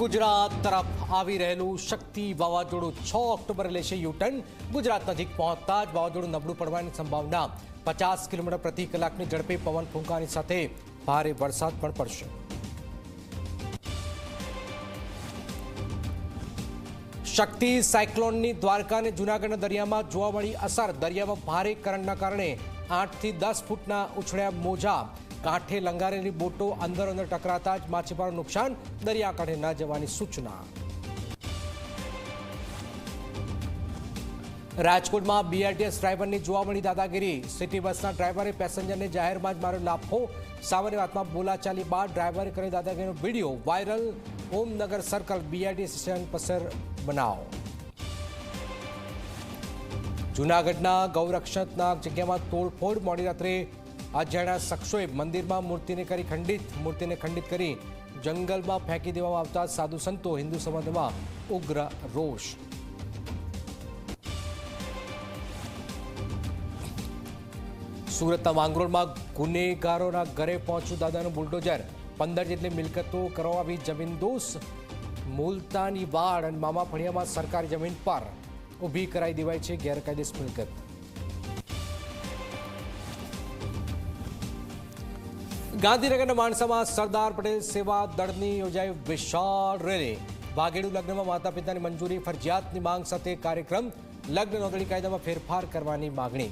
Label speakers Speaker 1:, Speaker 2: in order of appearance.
Speaker 1: गुजरात तरफ આવી રહેલું શક્તિ વાવાઝોડું 6 ઓક્ટોબરે લેશે યુટર્ન। ગુજરાત નજીક પહોંચતા જ વાવાઝોડું નબળું પડવાની સંભાવના। 50 કિલોમીટર પ્રતિ કલાકની ઝડપે પવન ફૂંકાવાની સાથે ભારે વરસાદ પણ પડશે। શક્તિ સાયક્લોનની દ્વારકા અને જૂનાગઢના દરિયામાં જોવા મળી અસર। દરિયામાં ભારે કરંટના કારણે 8 થી 10 ફૂટના ઉછળ્યા મોજા। कांठे लंगारेली बोटो अंदर अंदर टकराता ज माछीमारों नुकसान। दरियाकांठे न जवानी सूचना। राजकोट में बीआरटीएस ड्राइवर की जोवा मळी दादागिरी। सिटी बसना ड्राइवरे पेसेंजर ने जाहिर में ज मार्यो लाफो। सामान्य बात में बोलाचाली बाद ड्राइवरे करेली दादागिरीनो video viral. Omnagar circle BRTS station पसर बनाव। जूनागढ़ना गौरक्षकना जग्या में तोड़फोड़। मोडी रात्रे अजाण्या शख्सोए मंदिर में मूर्ति ने करी खंडित। मूर्ति ने खंडित करी जंगल में फेंकी देवामां आवता साधु संतो। हिंदू समाज में उग्र रोष। सूरत मांगरोळ में गुनेगारों घरे पहुंच्यु दादानु बुलडोजर। 15 जेटली मिलकतों करवावी जमीनदोस। मुलतानी वाड़ और मामा फळिया में सरकारी जमीन पर उभी कराई देवाई छे गैरकायदेसर मिलकत। गांधीनगर माणसा में सरदार पटेल सेवा दल योजाई विशाल रेली। भागेड़ू लग्न में माता पिता की मंजूरी फरजियात मांग साथ कार्यक्रम। लग्न नोंधणी कायदा में फेरफार करवानी मांगणी।